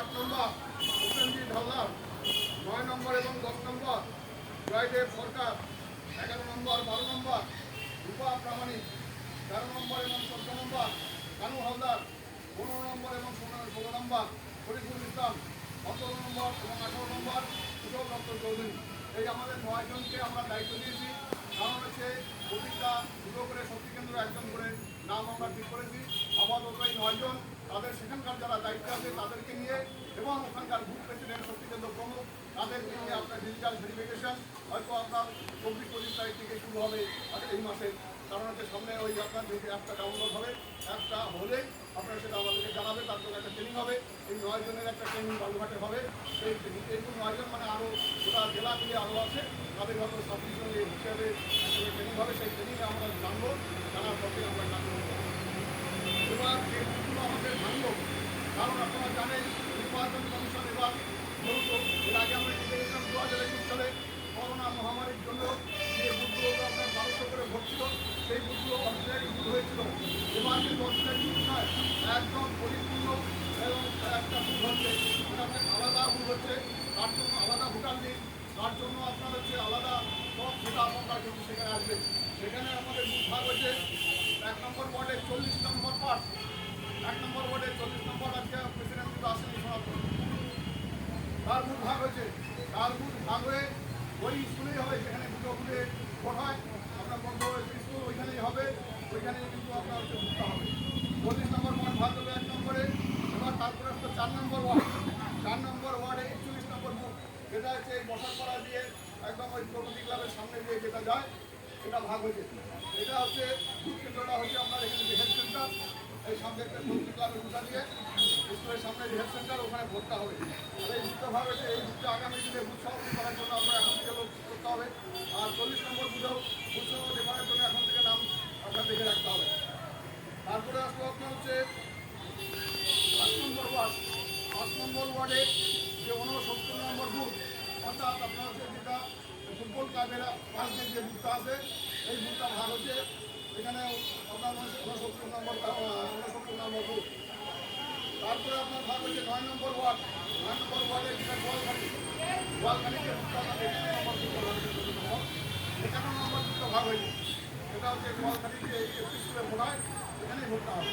8 নম্বর হোসেনজি ঢালদার, 9 নম্বর এবং 10 নম্বর জয়দেব সরকার, 11 নম্বর 12 নম্বর রূপা প্রামাণিক, 13 নম্বর এবং 14 নম্বর কানু হালদার, 15 নম্বর এবং 16 নম্বর শরীফুল ইসলাম, 17 নম্বর এবং 18 নম্বর কুশল দত্ত চৌধুরী। এই আমাদের 9 জনকে আমরা দায়িত্ব দিয়েছি। কারণ হচ্ছে প্রতিটা দুটো করে শক্তি কেন্দ্র একজন করে নাম আমরা ঠিক করেছি। আপাতত এই 9 জন তাদের সেখানকার যারা দায়িত্ব আছে তাদেরকে নিয়ে এবং ওখানকার বুথ প্রেসিডেন্ট শক্তি কেন্দ্র প্রমুখ তাদেরকে নিয়ে আপনার ডিজিটাল ভেরিফিকেশন হয়তো আপনার 24-25 তারিখ থেকে শুরু হবে এই মাসে। কারণ হচ্ছে সামনে ওই আপনার যে অ্যাপটা ডাউনলোড হবে, অ্যাপটা হলেই আপনারা সেটা আমাদেরকে জানাবে। তার জন্য একটা ট্রেনিং হবে, এই 9 জনের একটা ট্রেনিং বালুঘাটে হবে। সেই এই 9 জন মানে আরও গোটা জেলা মিলিয়ে আরও আছে, তাদের হয়তো সব কিছু হিসেবে ট্রেনিং হবে। সেই ট্রেনিংয়ে আমরা জানবো, জানার পথে আমরা জানবো। এবার যে বুথগুলো আমাদের ভাঙবো, কারণ আপনারা জানেন নির্বাচন কমিশন এবার মূলত এর আগে আমরা দেখেছিলাম 2021 সালে করোনা মহামারীর জন্য যে বুথগুলো আপনার 1200 করে ভোট ছিল, সেই বুথগুলো অর্ডিনারি বুথ হয়েছিল। এবার কিন্তু অর্ডিনারি বুথ নয়, একদম পরিপূর্ণ এবং একটা বুথ হচ্ছে, সেটা আলাদা বুথ হচ্ছে, তার জন্য আলাদা ভোটার লিস্ট, তার জন্য আপনার হচ্ছে আলাদা সব সেটা আপনারা কিন্তু সেখানে আসবে। সেখানে আমাদের বুথ ভাগ হচ্ছে 1 নম্বর ওয়ার্ডে 40 নম্বর পার্ট, 1 নম্বর ওয়ার্ডে 40 নম্বর আজকে প্রেসিডেন্ট কিন্তু আসেনি সনাতন, তার বুথ ভাগ হয়েছে। তার বুথ ভাগ হয়ে ওই স্কুলেই হবে যেখানে দুটো বুথে ভোট হয়, আপনার বন্ধ স্কুল ওইখানেই হবে, ওইখানেই কিন্তু আপনার হচ্ছে বুথটা হবে। 40 নম্বর ওয়ার্ড ভাগ হবে 1 নম্বরে। এবার তারপরে হচ্ছে 4 নম্বর ওয়ার্ড, 4 নম্বর ওয়ার্ডে 41 নম্বর বুথ, যেটা হচ্ছে এই বসারপাড়া দিয়ে একদম ওই প্রগতি ক্লাবের সামনে দিয়ে যেটা যায় সেটা ভাগ হয়েছে। এটা হচ্ছে বুথ কেন্দ্রটা হচ্ছে আপনার এখানে যে হেলথ সেন্টার, এই সামনে একটা প্রগতি ক্লাবের বুথা দিয়ে স্কুলের সামনে যে হেলথ সেন্টার ওখানে ভোটটা হবে। আর এই বুথটা ভাগ হয়েছে, এই বুথটা আগামী দিনে বুথ সভাপতি করার জন্য আমরা এখন থেকে লোক করতে হবে। আর 40 নম্বর বুথেও বুথ সভাপতি করার জন্য এখন থেকে নাম আপনার দেখে রাখতে হবে। তারপরে আসলে আপনার হচ্ছে 5 নম্বর ওয়ার্ড, 5 নম্বর ওয়ার্ডে যে 69 নম্বর বুথ, অর্থাৎ আপনার হচ্ছে যেটা ফুটবল ক্লাবের পাশের যে বুথটা আছে এই বুথটা ভাগ হচ্ছে, এখানে আপনার 69 নম্বর বুথ। তারপরে আপনার ভাগ হচ্ছে 9 নম্বর ওয়ার্ড, 9 নম্বর ওয়ার্ডে যেটা গোয়ালখালি যে বুথটা আপনার 51 নম্বর বুথটা ভাগ হয়েছে। এটা হচ্ছে গোয়ালখালি যে স্কুলে ভোট হয় এখানেই ভোটটা হবে।